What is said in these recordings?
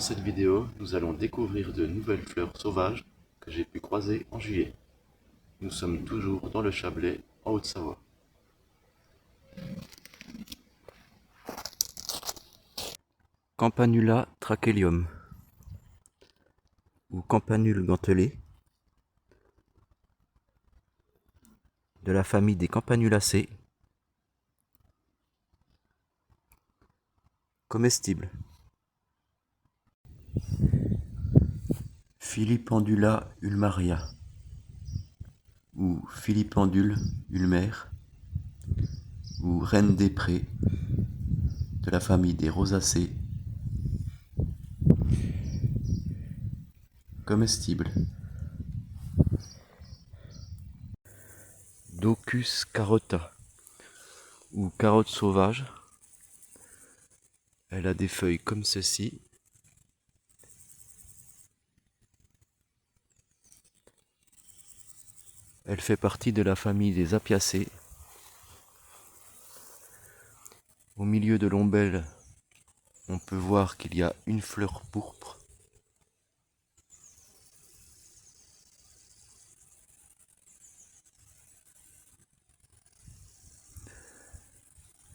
cette vidéo, nous allons découvrir de nouvelles fleurs sauvages que j'ai pu croiser en juillet. Nous sommes toujours dans le Chablais, en Haute-Savoie. Campanula trachelium ou campanule gantelée de la famille des Campanulacées, comestible. Filipendula ulmaria ou Filipendule ulmaire ou reine des prés de la famille des rosacées, comestible. Docus carota ou carotte sauvage. Elle a des feuilles comme ceci. Elle fait partie de la famille des apiacées. Au milieu de l'ombelle, on peut voir qu'il y a une fleur pourpre.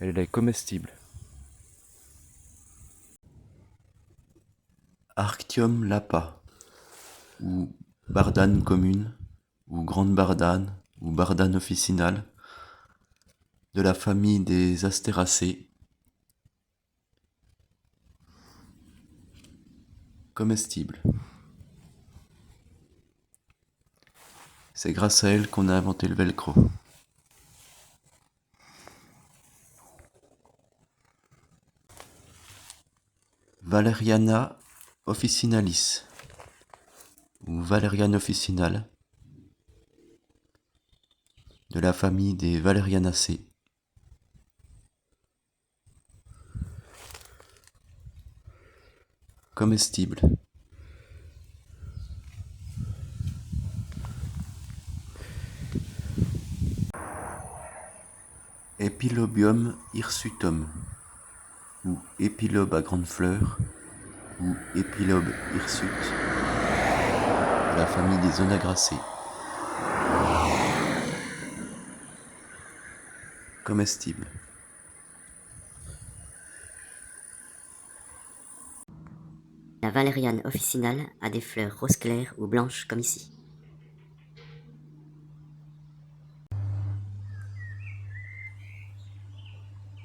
Elle est comestible. Arctium lapa, ou bardane commune, ou grande bardane, ou bardane officinale, de la famille des astéracées, comestible. C'est grâce à elle qu'on a inventé le velcro. Valeriana officinalis ou Valériane officinale de la famille des Valerianacées, comestible. Epilobium hirsutum ou épilobe à grandes fleurs ou épilobe hirsute de la famille des onagacées, comestible. La valériane officinale a des fleurs rose clair ou blanches comme ici.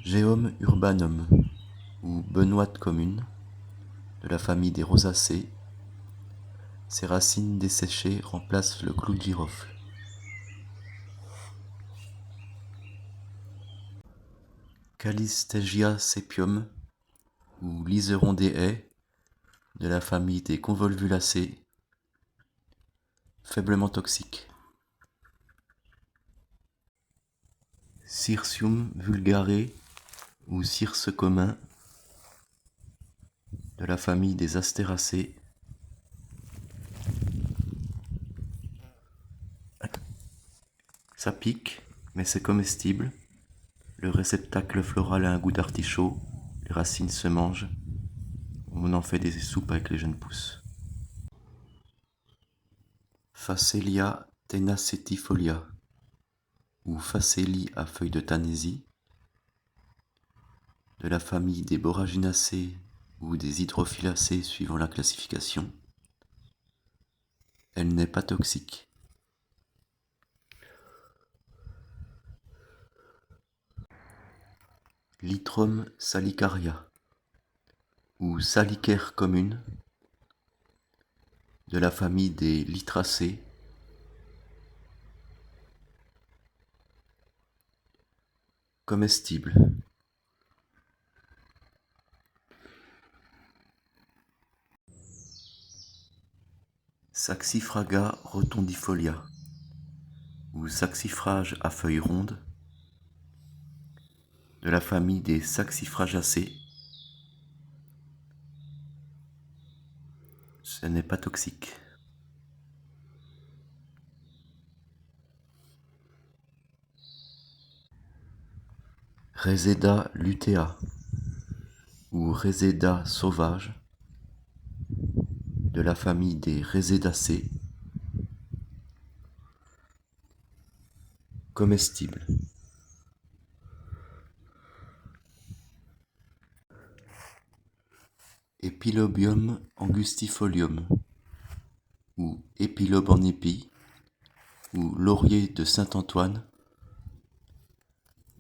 Geum urbanum ou benoîte commune de la famille des rosacées. Ses racines desséchées remplacent le clou de girofle. Calistegia sepium ou liseron des haies de la famille des convolvulacées, faiblement toxique. Cirsium vulgare ou circe commun de la famille des astéracées, ça pique mais c'est comestible. Le réceptacle floral a un goût d'artichaut, les racines se mangent, on en fait des soupes avec les jeunes pousses. Phacelia tenacetifolia ou Phacelie à feuilles de tanésie de la famille des Boraginacées ou des Hydrophilacées suivant la classification. Elle n'est pas toxique. Lytrum salicaria ou Salicaire commune de la famille des Lytracées, comestible. Saxifraga rotundifolia ou saxifrage à feuilles rondes de la famille des Saxifragacées. Ce n'est pas toxique. Reseda lutea ou Reseda sauvage de la famille des Rhésédacées, comestibles. Epilobium angustifolium, ou épilobe en épi, ou laurier de Saint-Antoine,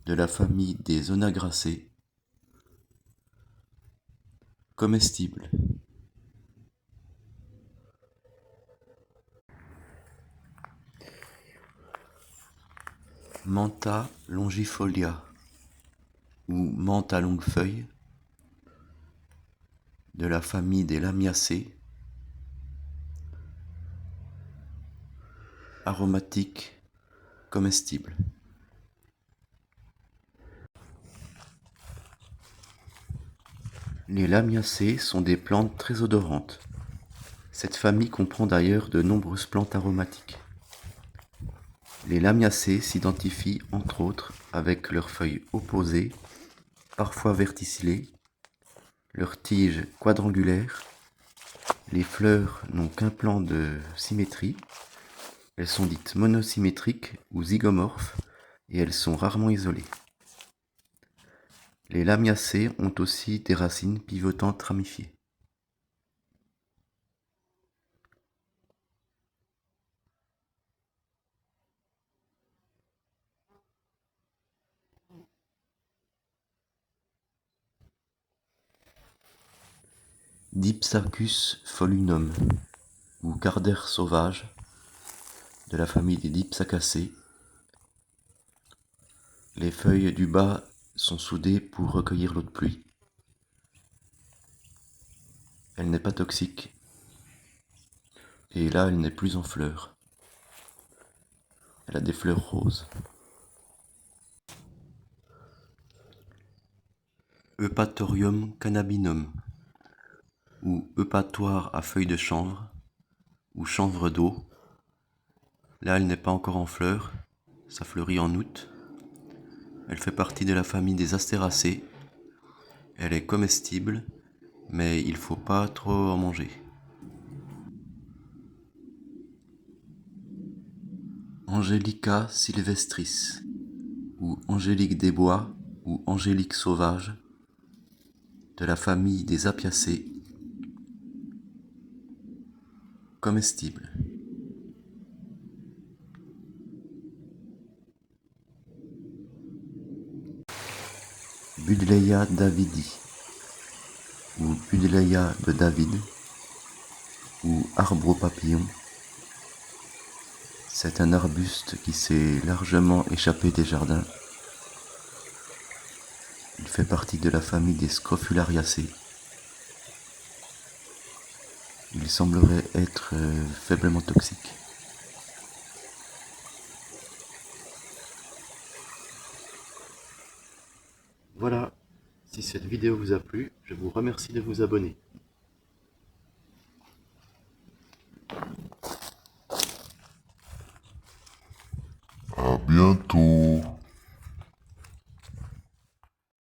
de la famille des Onagracées, comestibles. Mentha longifolia, ou menthe à longue feuille, de la famille des Lamiacées, aromatique, comestible. Les Lamiacées sont des plantes très odorantes. Cette famille comprend d'ailleurs de nombreuses plantes aromatiques. Les Lamiacées s'identifient entre autres avec leurs feuilles opposées, parfois verticillées, leurs tiges quadrangulaires. Les fleurs n'ont qu'un plan de symétrie. Elles sont dites monosymétriques ou zygomorphes et elles sont rarement isolées. Les Lamiacées ont aussi des racines pivotantes ramifiées. Dipsarcus folinum, ou cardère sauvage, de la famille des Dipsacacées. Les feuilles du bas sont soudées pour recueillir l'eau de pluie. Elle n'est pas toxique. Et là, elle n'est plus en fleurs. Elle a des fleurs roses. Eupatorium cannabinum, ou eupatoire à feuilles de chanvre, ou chanvre d'eau. Là, elle n'est pas encore en fleurs, ça fleurit en août. Elle fait partie de la famille des Astéracées. Elle est comestible, mais il faut pas trop en manger. Angelica sylvestris, ou angélique des bois, ou angélique sauvage, de la famille des Apiacées, comestible. Buddleia davidi, ou Buddleia de David, ou arbre au papillon. C'est un arbuste qui s'est largement échappé des jardins. Il fait partie de la famille des Scrofulariacées. Il semblerait être faiblement toxique. Voilà, si cette vidéo vous a plu, je vous remercie de vous abonner.